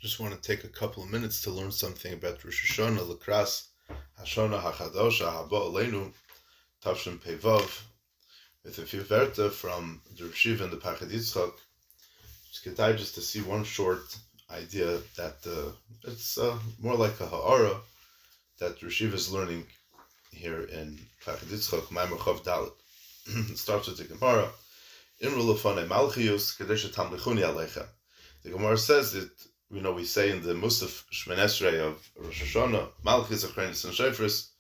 Just want to take a couple of minutes to learn something about Rosh Hashanah, L'Kras, Hashana HaChadosha, Haba Aleinu, Tavshin Pevav, with a few verta from the Rishiv and the Pachad Yitzchak. Just to see one short idea that it's more like a ha'ara that Rishiv is learning here in Pachad Yitzchak, Maamer Chav Dalet. It starts with the Gemara. Imru Lefane Malchius Kadesha Tamlichuni Alecha. The Gemara says that, we say in the Musaf Shemon Esrei of Rosh Hashanah, Malchus, Achrenis, and Shofris.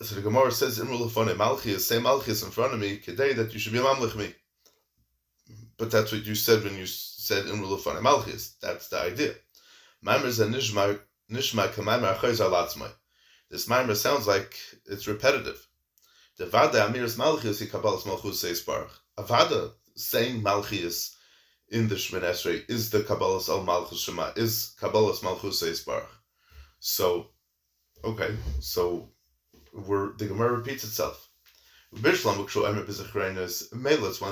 So the Gemara says, Imru Lefane Malchius, say Malchus in front of me, Kedei, that you should be Mamlich me. But that's what you said when you said Imru Lefane Malchius. That's the idea. Maamer Zeh Nishma K'Maamer Achoyz Alatzmai. This Maamer sounds like it's repetitive. The Vada Amiris Malchius, he Kabbalas Malchus says Baruch. Avada saying Malchius in the Shemon Esrei is the Kabbalas al Malchus Shema, is Kabbalas Malchus says Baruch. So, the Gemara repeats itself. It's one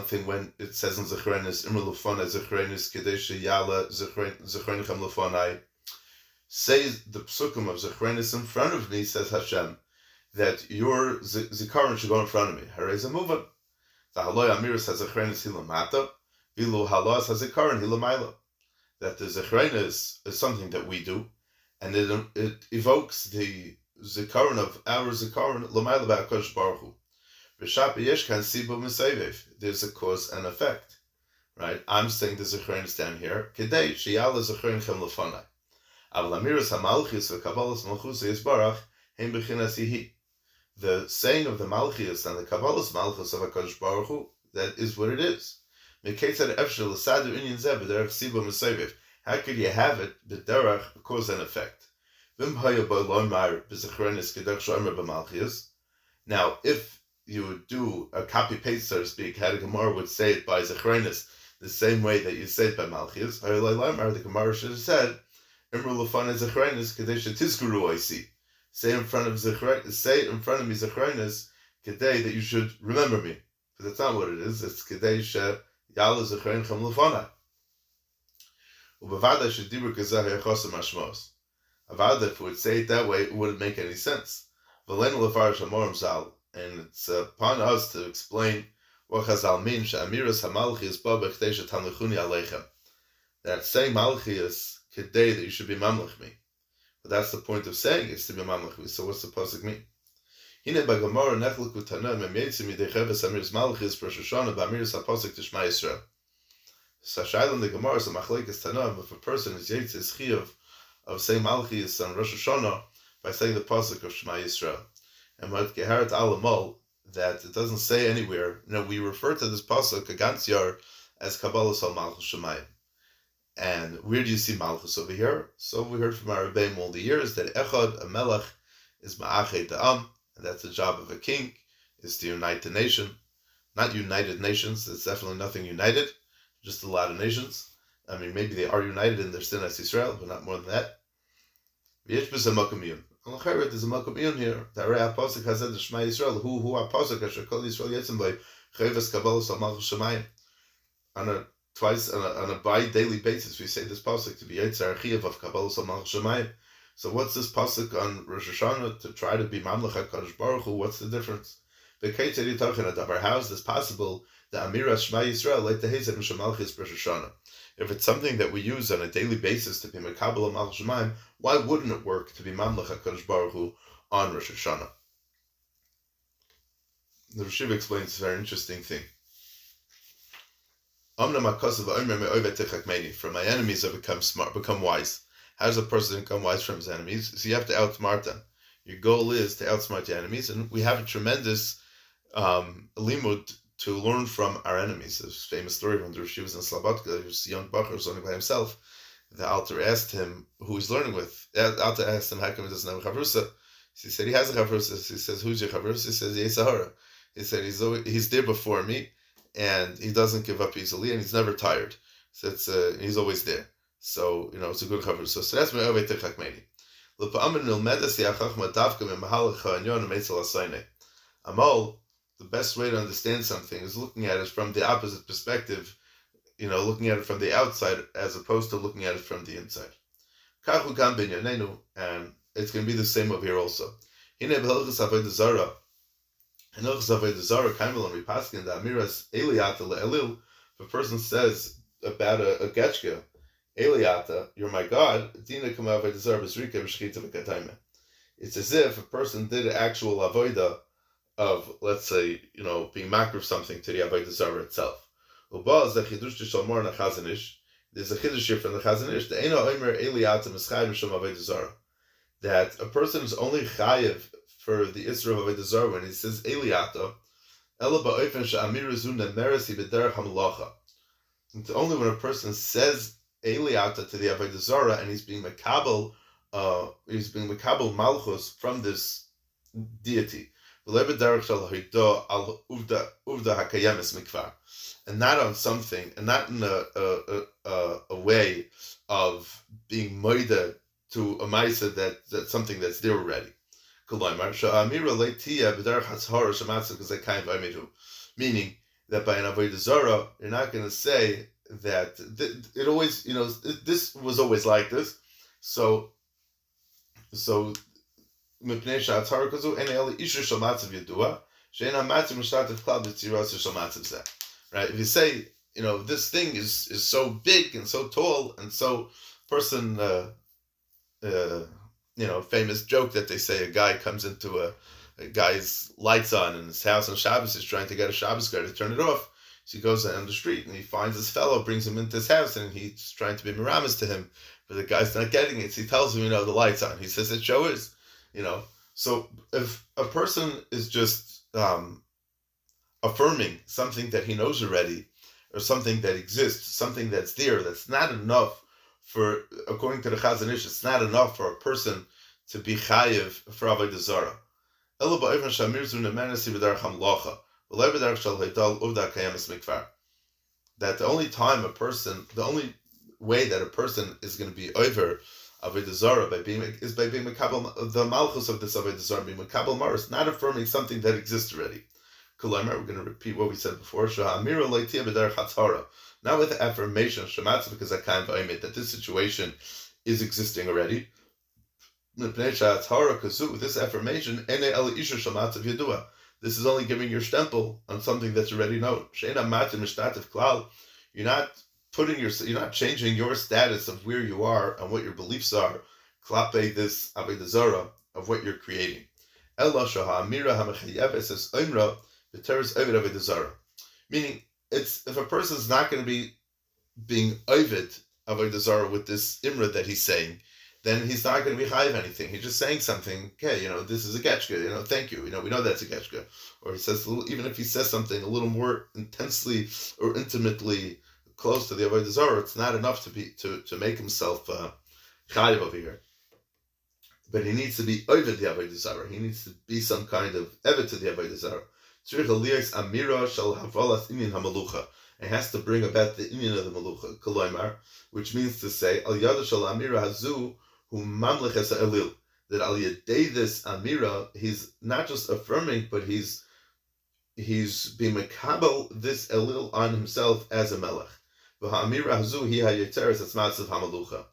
thing when it says in Zechrenis, Imru Lefane Zechrenis Kadesh Yala Zechrenichem Lefanai. Say the psukim of Zechrenis in front of me, says Hashem, that your zikaron should go in front of me. Harei Zamuvan. The Haloi Amiris has Zechrenis Hilamata, Vilu Halos has Zikaron Hilamayla. That the Zechrenis is something that we do, and it evokes the zikaron of our zikaron Lamayla Ba'akosh Baruch Hu. There's a cause and effect, right? I'm saying the Zechrenis down here. Kedei Sheyala Zechrenichem Lefanai. Aval Amiris HaMalchis VeKabbalas Malchus Yisbarach Heim Bechinas Yihi. The saying of the Malchus and the Kabbalas Malchus of HaKadosh Baruch Hu, that is what it is. How could you have it, b'derach, cause and effect? Now, if you would do a copy-paste, so to speak, how the Gemara would say it by Zechrenis, the same way that you say it by Malchus, the Gemara should have said, Imru Lefane Zechrenis, Kadesh Tizkuru I see. Say in front of me Zechrenis, Kedei, that you should remember me. But that's not what it is. It's Kedei Yala Zechrenichem Lefanai. Ubavada Shedibur Kazah Yachosam Hashmos. Avada, if we would say it that way, it wouldn't make any sense. V'leinu Lefarish Hamorim Zal. And it's upon us to explain what Chazal means, She'amiras HaMalchius Ba B'Chdei Shetamlichuni Aleichem. That saying Malchius Kedei, that you should be Mamlich me. But that's the point of saying it's to be Mamlich me. So what's the pasuk mean? Hine Bagamara Nechleku Tanah Memyetzim Yidecheves Amiras Malchius Rosh Hashanah B'Amiras HaPasuk Tishma Yisrael. So Shaila the Gemara is a machlekes Tanah. If a person is Yitzis Chiyuv of saying Malchius on Rosh Hashanah by saying the pasuk of Shema Yisrael. And what Geharat Alamol, that it doesn't say anywhere, we refer to this pasuk against Yar as Kabbalas al Malchus Shemayim. And where do you see Malchus over here? So we heard from our Rebbeim all the years that Echad, a Melech, is Ma'achet Da'am, and that's the job of a king, is to unite the nation. Not united nations, there's definitely nothing united, just a lot of nations. I mean, maybe they are united in their sin as Israel, but not more than that. There's a Makom Iyun here. The Arei HaPasuk has said the Shema Yisrael, who HaPasuk, Asher Kol Yisrael Yetzim By, Chayvas Kabbalas al Malchus Shemayim. On a bi-daily basis, we say this pasuk to be Yitzhar Chiyuv of Kabbalas al Malchus Shemayim. So what's this pasuk on Rosh Hashanah to try to be Mamlech HaKadosh Baruch Hu? What's the difference? How is this possible? The Amiras Shema Yisrael like the Hezed Mishamalchis Rosh Hashanah. If it's something that we use on a daily basis to be Mekabel Malchus Shemayim, why wouldn't it work to be Mamlech HaKadosh Baruch Hu on Rosh Hashanah? The Rishiv explains a very interesting thing. From my enemies I become smart, become wise. How does a person become wise from his enemies? So you have to outsmart them. Your goal is to outsmart your enemies, and we have a tremendous limud to learn from our enemies. There's a famous story from the Rosh was in Slobodka. He was a young Bachar, was learning by himself. The Alter asked him who he's learning with. The Alter asked him, how come he doesn't have a chavrusa? He said, he has a chavrusa. He says, who's your chavrusa? He says, Yesahara. He said, he's there before me, and he doesn't give up easily, and he's never tired. So he's always there. So, it's a good chavrusa. So that's my Ovei Techak Meini. Amal, the best way to understand something is looking at it from the opposite perspective, looking at it from the outside as opposed to looking at it from the inside. And it's going to be the same over here also. In Hilchos Avodah Zarah, Kaimel and Ripaskin, the Amiras Eliata le'elil, if a person says about a getchka, Eliata, you're my God, Dina Kama Avodah Zarah B'Zrika B'Shechita V'Katayme. It's as if a person did an actual avodah of, let's say, being makriv something to the avodah zarah itself. Ubaz the chidush to shalmor na chazanish. There's a chidush here from the chazanish. The eno omer eliata mischayim mishum avodah zarah. That a person is only chayiv for the isra of avodah zarah when he says eliata. Ela ba'ofen she'amiru zu nemeres hi b'derech hamalacha. It's only when a person says eliata to the avodah zarah and he's being makabel malchus from this deity. And not on something, and not in a way of being moida to a maisa that's something that's there already. Meaning that by an avodah zarah, you're not going to say that it always, this was always like this. So right? If you say, this thing is so big and so tall and so person, famous joke that they say a guy comes into a guy's lights on in his house on Shabbos, he's trying to get a Shabbos guy to turn it off. So he goes on the street and he finds his fellow, brings him into his house, and he's trying to be miramis to him, but the guy's not getting it. So he tells him, the light's on. He says, it sure is. So if a person is just affirming something that he knows already, or something that exists, something that's there, that's not enough for, according to the Chazon Ish, it's not enough for a person to be chayiv for avodah zarah. That the only way that a person is going to be over avodah zarah by being makabel the malchus of this avodah zarah, being makabel maris, not affirming something that exists already. We're going to repeat what we said before. Not with the affirmation that this situation is existing already. This affirmation, this is only giving your stempel on something that's already known. You're not changing your status of where you are and what your beliefs are, klape this avodah zarah of what you're creating. Meaning, it's if a person's not going to be being ovid avodah zarah with this imra that he's saying, then he's not going to be chayiv anything. He's just saying something. Okay, this is a getchka. Thank you. We know that's a getchka. Or he says, even if he says something a little more intensely or intimately close to the avodah zarah, it's not enough to make himself chayiv over here. But he needs to be over the avodah zarah. He needs to be some kind of evet to the avodah zarah. It has to bring about the inyan of the malucha, koloimar, which means to say al yada shel amira hazu hu mamlech es elil. That al yadei this amira, he's not just affirming, but he's being makabel this elil on himself as a melech. V'ha'amira hazu hi hayeteres atzmatzav hamalucha.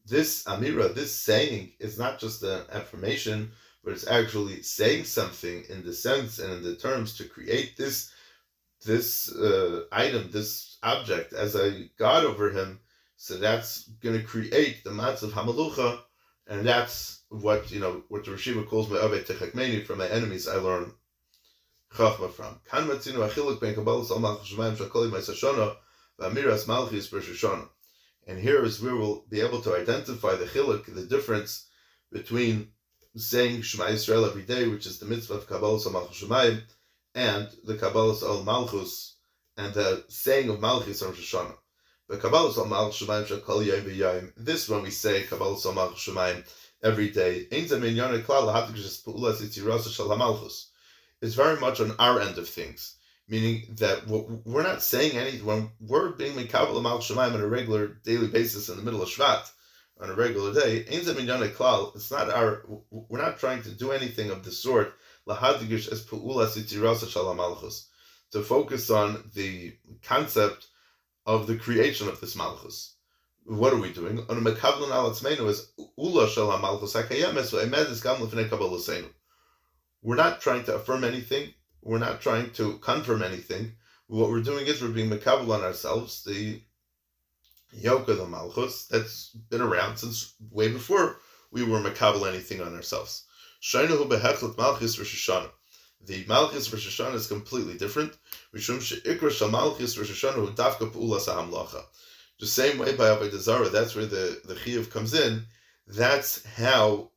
This amira, this saying, is not just an affirmation, but it's actually saying something in the sense and in the terms to create this item, this object, as a god over him. So that's going to create the matzav hamalucha, and that's what what the Rishiva calls my avei techakmeni. From my enemies I learn chachma from. Kan matzinu achiluk ben kabbalas al malchus shemayim shakoli ma'asashona v'amiras malchis b'shoshona. And here is where we'll be able to identify the chiluk, the difference between saying Shema Yisrael every day, which is the mitzvah of Kabbalas al Malchus Shemayim, and the Kabbalas al Malchus, and the saying of Malchus on Rosh Hashanah. The Kabbalas al Malchus Shemayim shakol yom v'yom. This, when we say Kabbalas al Malchus Shemayim every day, it's very much on our end of things. Meaning that we're not saying anything when we're being Mekabel al Malchus Shemayim on a regular daily basis in the middle of Shvat, on a regular day. It's not we're not trying to do anything of the sort. To focus on the concept of the creation of this Malchus. What are we doing? On mekablan al atzmeinu is ula shel ha-Malchus ha-kayemes ve'emed is gam lefnei kabbalasenu. We're not trying to affirm anything. We're not trying to confirm anything. What we're doing is we're being mekabel on ourselves, the yoke of the Malchus that's been around since way before we were mekabel anything on ourselves. Shainahu behechlet Malchus Rosh Hashanah. The Malchus Rosh Hashanah is completely different. Mishum she'ikra shel Malchus Rosh Hashanah hu dafka p'ulas ha'hamlacha. The same way by Avodah Zarah, that's where the chiyuv comes in. That's how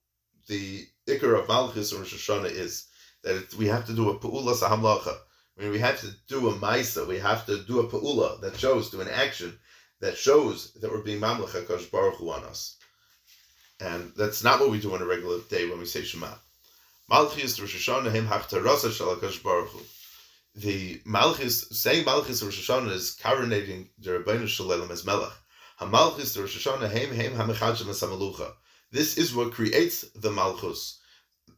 the ikar of Malchus Rosh Hashanah is. That we have to do a p'ulas ha'hamlacha. I mean, we have to do a ma'isa. We have to do a pa'ula that shows, do an action that shows that we're being mamlech HaKadosh Baruch Hu on us. And that's not what we do on a regular day when we say Shema. Malchus Rosh Hashanah him hachtarasa shel HaKadosh Baruch Hu. The Malchus, saying Malchus Rosh Hashanah is coronating the Rabbeinu Shalom as Melech. HaMalchus Rosh Hashanah him hamechadshim as. This is what creates the Malchus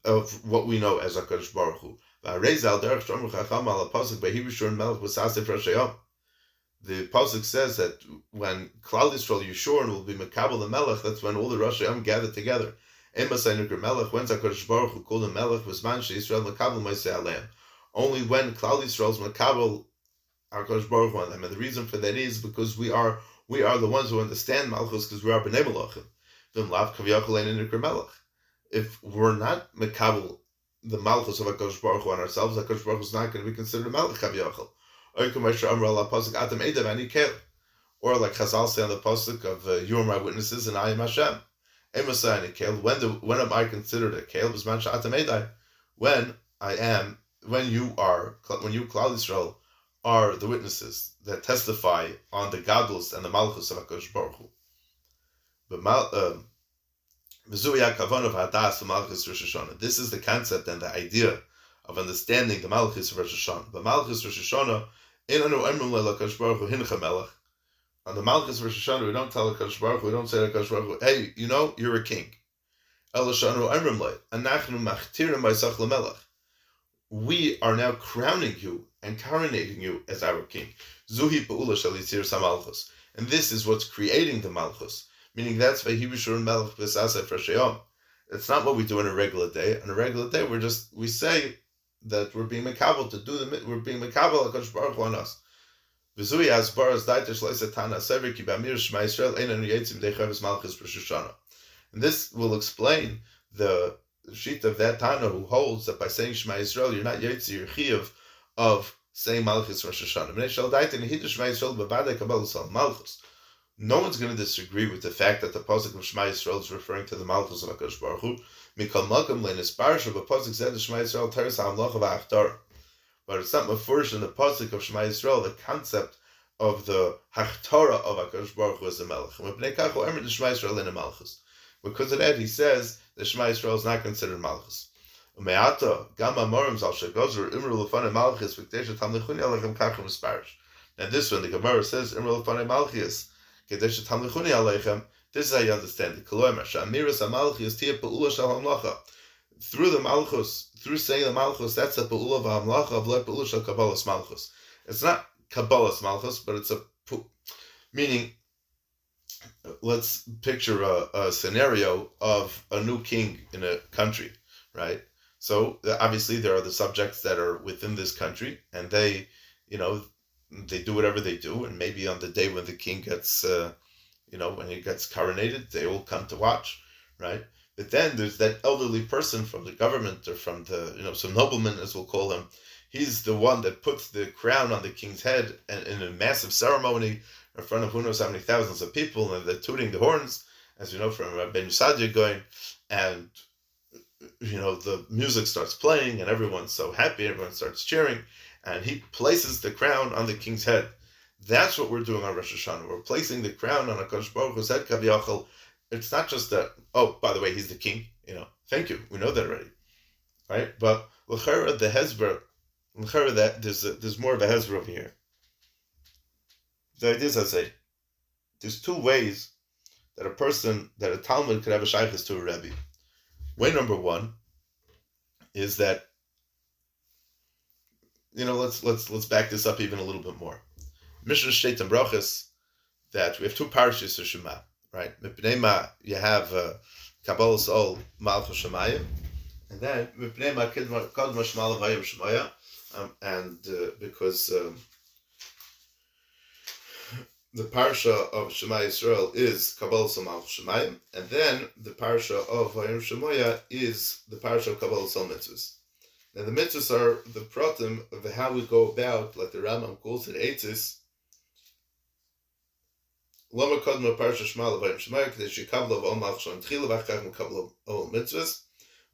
of what we know as HaKadosh Baruch Hu. The pasuk says that when Klal Yisrael Yeshurun will be Mekabel the Melech, that's when all the Rosh Hashanah gather together. When's HaKadosh Baruch Hu called the Melech was man Yisrael Mekabel Moisei Aleim. Only when Klal Yisrael is Mekabel HaKadosh Baruch Hu on them, and the reason for that is because we are the ones who understand Malchus because we are Bnei Melachim. If we're not Mekabel the Malchus of HaKadosh Baruch Hu on ourselves, HaKadosh Baruch Hu is not going to be considered a Melech Kaviyachal. Or like Chazal say on the pasuk of you are my witnesses and I am Hashem. When am I considered a Kel? When you Klal Yisrael are the witnesses that testify on the Gadlus and the Malchus of HaKadosh Baruch Hu. This is the concept and the idea of understanding the Malchus of Rosh Hashanah. The Malchus Rosh Hashanah, on the Malchus of Rosh Hashanah, we don't tell HaKadosh Baruch Hu, we don't say to HaKadosh Baruch Hu, hey, you're a king. We are now crowning you and coronating you as our king. And this is what's creating the Malchus. Meaning that's why it's not what we do on a regular day. On a regular day, we say that we're being mekabel to do we're being mekabel HaKadosh Baruch Hu on us. And this will explain the sheet of that Tana who holds that by saying Shema Yisrael, you're not Yetzi, you're Chiyuv of saying Malchus Rosh Hashanah. No one's going to disagree with the fact that the pasuk of Shema Yisrael is referring to the Malchus of HaKadosh Baruch Hu. Mikol Malkum Leinis Parsha, but pasuk said Shema Yisrael Teres HaMlacha VaHachtar. But it's not mafurish in the pasuk of Shema Yisrael the concept of the Hachtara of HaKadosh Baruch Hu as the Melech. Because of that, he says that Shema Yisrael is not considered Malchus. Now this one, the Gemara says Imru L'fanei Malchus. This is how you understand it. Through the Malchus, through saying the Malchus, that's a Pa'ula of Hamlacha of Le Pa'ula Shel Kabbalas Malchus. It's not Kabbalas Malchus, but it's meaning, let's picture a scenario of a new king in a country, right? So obviously there are the subjects that are within this country, and they do whatever they do, and maybe on the day when the king gets, when he gets coronated, they all come to watch, right? But then there's that elderly person from the government or from the, some nobleman, as we'll call him. He's the one that puts the crown on the king's head and in a massive ceremony in front of who knows how many thousands of people, and they're tooting the horns, as you know from Ben Sadia going, and the music starts playing, and everyone's so happy, everyone starts cheering. And he places the crown on the king's head. That's what we're doing on Rosh Hashanah. We're placing the crown on HaKadosh Baruch Hu's head, Kaviyachal. It's not just that, oh, by the way, he's the king. Thank you. We know that already. Right? But l'chera, the hezber, that there's more of a hezber over here. The idea is, I say, there's two ways that a Talmud could have a shaykhus to a Rebbe. Way number one is that, let's back this up even a little bit more. Mishnah Shteit and Brachas that we have two parashas of Shema, right? Mipnei ma you have Kabbalas Ol Malchus Shemayim, and then Mipnei ma Kodma Shema Levayim Shemaya, and because the parsha of Shema Yisrael is Kabbalas Ol Malchus Shemayim, and then the parsha of Vayim Shemaya is the parsha of Kabbalas Ol Mitzvahs. Now the mitzvahs are the pratim of how we go about, like the Rambam calls it, Eitzis. Lama Kodma Parsha Shema Levayim Shemaya K'dei Shekabla V'Ol Malchus Shemayim Tchila V'Achach Mekabla Ol Mitzvahs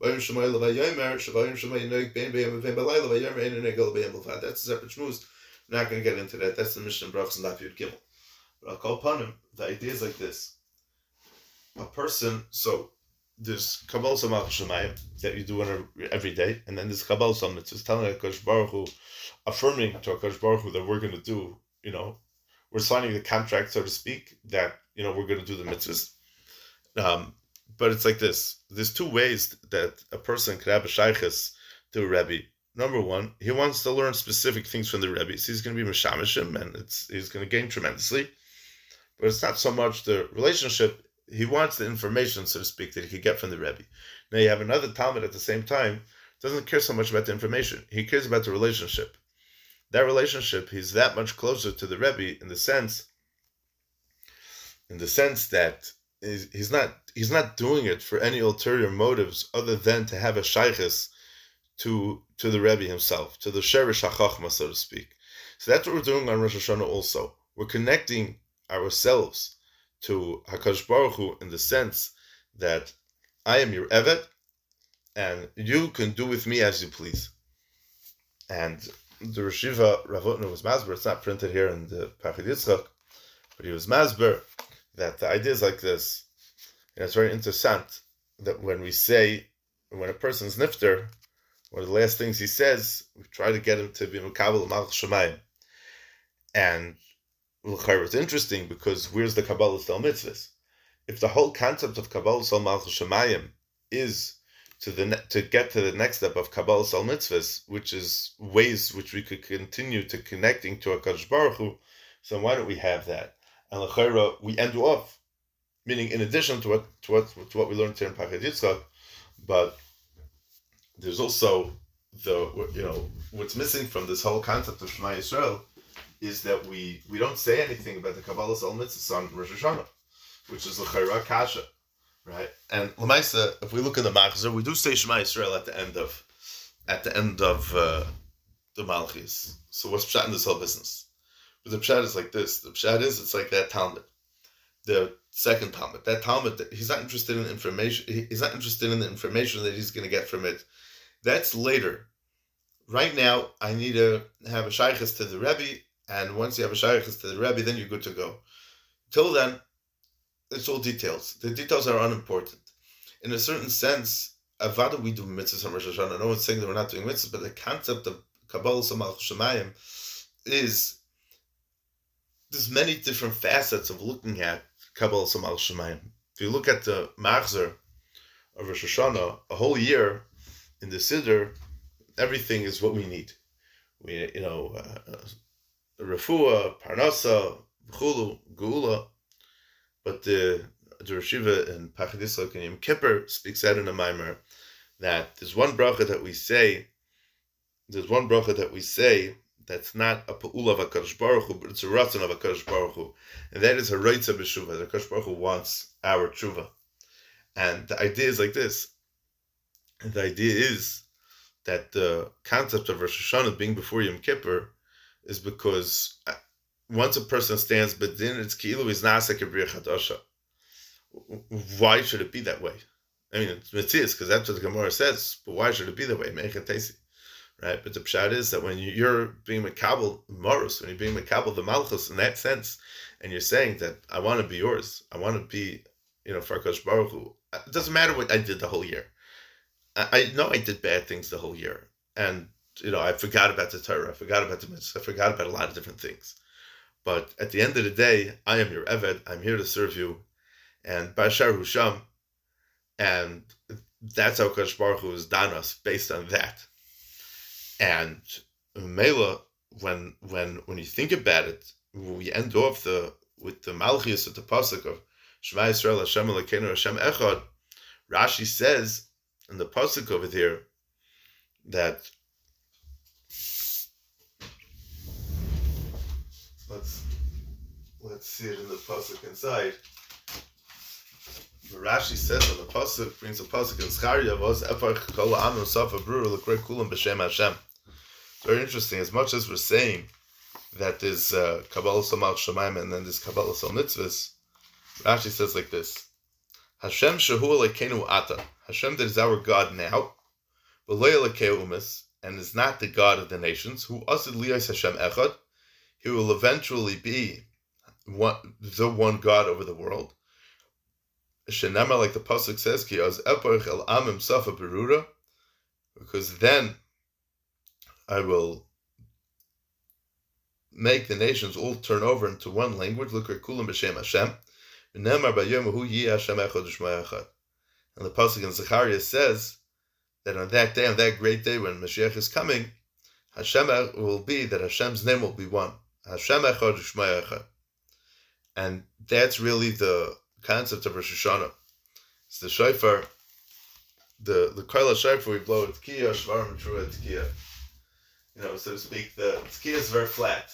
Vayim Shemaya Levayomer Shevayim Shemaya Noig Bein B'Yom V'Vein B'Layla Vayomer Ein Negel B'Yom B'Vad. That's a separate shmuz. We're not going to get into that. That's the Mishnah Brachos and Daf Yud Gimel. But I'll call upon him. The idea is like this: a person, so there's Kabbalas Ol Malchus Shemayim that you do every day, and then there's Kabbalas Ol Mitzvahs, telling HaKadosh Baruch Hu, affirming to HaKadosh Baruch Hu that we're going to do, we're signing the contract, so to speak, that, we're going to do the mitzvahs. But it's like this. There's two ways that a person could have a shaykhis to a Rebbe. Number one, he wants to learn specific things from the Rebbe. So he's going to be mishamishim, and he's going to gain tremendously. But it's not so much the relationship. He wants the information, so to speak, that he could get from the Rebbe. Now you have another Talmud at the same time, doesn't care so much about the information. He cares about the relationship. That relationship, he's that much closer to the Rebbe in the sense that he's not doing it for any ulterior motives other than to have a shaykhis to the Rebbe himself, to the Sheresh HaChachma, so to speak. So that's what we're doing on Rosh Hashanah also. We're connecting ourselves to HaKadosh Baruch Hu in the sense that I am your Eved, and you can do with me as you please. And the Reshiva Rav Hutner was masber. It's not printed here in the Pachid Yitzchak, but he was masber that the idea is like this. And it's very interesting that when a person's nifter, one of the last things he says, we try to get him to be Mekabel Malchus Shemayim. And it's interesting because where's the Kabbalas Ol Mitzvahs? If the whole concept of Kabbalas Ol Malchus Shemayim is to get to the next step of Kabbalas Ol Mitzvahs, which is ways which we could continue to connecting to HaKadosh Baruch Hu, so why don't we have that? And l'chayra, we end off, meaning in addition to what we learned here in Pachid Yitzchak, but there's also what's missing from this whole concept of Shema Yisrael is that we don't say anything about the Kabbalas Ol Mitzvahs on Rosh Hashanah, which is l'chayra kasha. Right, and l'maisa, if we look in the Machzor, we do say Shema Yisrael at the end of the Malchis. So what's pshat in this whole business? But the pshat is like this. The pshat is it's like that Talmud, the second Talmud. That Talmud, he's not interested in information. He's not interested in the information that he's going to get from it. That's later. Right now, I need to have a shaykhis to the Rebbe, and once you have a shaykhis to the Rebbe, then you're good to go. Till then, it's all details. The details are unimportant. In a certain sense, avada we do mitzvahs on Rosh Hashanah. No one's saying that we're not doing mitzvahs, but the concept of Kabbalas Ol Malchus Shemayim is there's many different facets of looking at Kabbalas Ol Malchus Shemayim. If you look at the Machzor of Rosh Hashanah, a whole year in the Siddur, everything is what we need. Refuah, Parnasa, Chulu, Geula. But the Reshiva in Pachid Yitzchak and Yom Kippur speaks out in a Maamar that there's one bracha that we say that's not a pa'ula of HaKadosh Baruch Hu, but it's a ratzon of HaKadosh Baruch Hu, and that is a reitza b'shuva. The HaKadosh Baruch Hu wants our tshuva. And the idea is like this. And the idea is that the concept of Rosh Hashanah being before Yom Kippur is because once a person stands bedin, it's ki'ilu is na'aseh kebriya chadasha. Why should it be that way? I mean, it's mitzias, because that's what the Gemara says, but why should it be that way? Meichet teisi. Right? But the pshat is that when you're being mekabel morus, when you're being mekabel the malchus in that sense, and you're saying that I want to be yours, I want to be, for HaKadosh Baruch Hu, it doesn't matter what I did the whole year. I know I did bad things the whole year, and I forgot about the Torah, I forgot about the mitzvah, I forgot about a lot of different things. But at the end of the day, I am your Eved. I'm here to serve you, and Bashar Husham, and that's how Kadosh Baruch Hu has done us based on that. And Mela, when you think about it, we end off with the Malchus at the pasuk of Shema Yisrael Hashem Elokeinu Hashem Echad. Rashi says in the pasuk over here that let's see it in the pasuk inside. Rashi says on the pasuk, brings the pasuk in Zechariah, "Vos efarch kol ha'amim safa brura l'krei kulam b'shem Hashem." It's very interesting. As much as we're saying that there's Kabbalah Somal Shemaim and then there's Kabbalah Sol Mitzvahs, Rashi says like this: Hashem shehu Elokeinu ata. Hashem that is our God now, v'lo Elokei umas, and is not the God of the nations. Who asid liyos Hashem echad. He will eventually be the one God over the world. Shenamar, like the pasuk says, Ki az eparch el amim safa berura, because then I will make the nations all turn over into one language. Look at kulam b'shem Hashem. V'nemar b'yom hu yi Hashem echad u'shma echad. And the pasuk in Zechariah says that on that day, on that great day when Mashiach is coming, Hashem will be that Hashem's name will be one. Hashem echad u'shma echad. And that's really the concept of Rosh Hashanah. It's the shofar, the koil shofar we blow at Tkiya, Shvarim Trua Tkiya. So to speak, the Tkiya is very flat.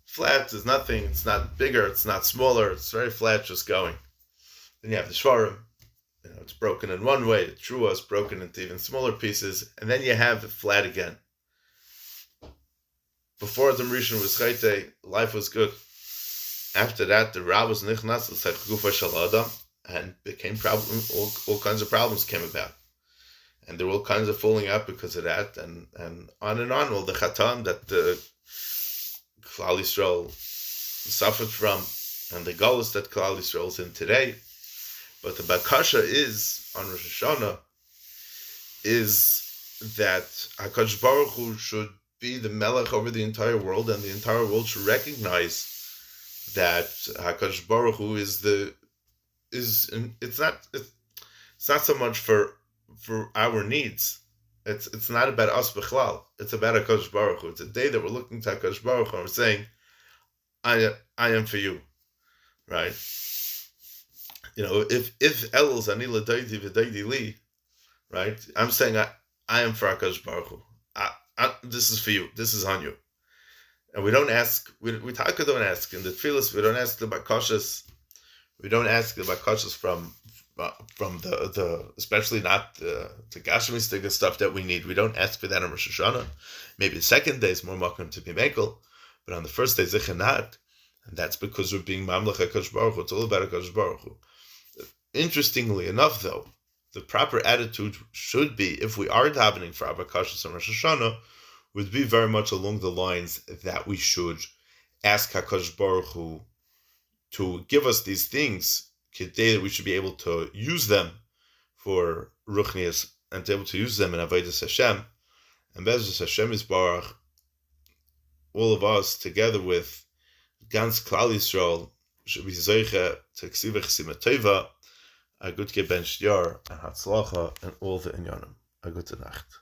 Flat is nothing, it's not bigger, it's not smaller, it's very flat, just going. Then you have the Shvarim, it's broken in one way, the Trua is broken into even smaller pieces, and then you have it flat again. Before the Rishon was Chayte, life was good. After that, the Ra was nichnas l'sech gufa shel adam, and became all kinds of problems came about, and there were all kinds of falling out because of that, and on. Well, the Chatan that the Klal Yisrael suffered from, and the Galus that Klal Yisrael is in today. But the Bakasha is on Rosh Hashanah is that HaKadosh Baruch Hu should be the Melech over the entire world, and the entire world should recognize that HaKadosh Baruch Hu it's not so much for our needs. It's not about us b'chlal. It's about HaKadosh Baruch Hu. It's a day that we're looking to HaKadosh Baruch Hu and we're saying, I am for you, right? If El's ani l'daydi v'daydi li, right? I'm saying I am for HaKadosh Baruch Hu. This is for you. This is on you. And we don't ask, we don't ask in the tefillas, we don't ask the bakashas, we don't ask the bakashas from the especially not the gashmistic stuff that we need. We don't ask for that on Rosh Hashanah. Maybe the second day is more makom to be mekel, but on the first day zichar not, and that's because we're being mamlech HaKadosh Baruch Hu. It's all about HaKadosh Baruch Hu. Interestingly enough, though, the proper attitude should be, if we are davening for bakashas on Rosh Hashanah, would be very much along the lines that we should ask HaKadosh Baruch Hu to give us these things, that we should be able to use them for Ruchnias and to be able to use them in Avodas Hashem. And Bezos Hashem is Baruch, all of us together with Gans Klal Yisrael should be Zeicha to Ksiva Chesima Teva, a good Gebench Yar and Hatzlacha and all the Inyanim. A good Nacht.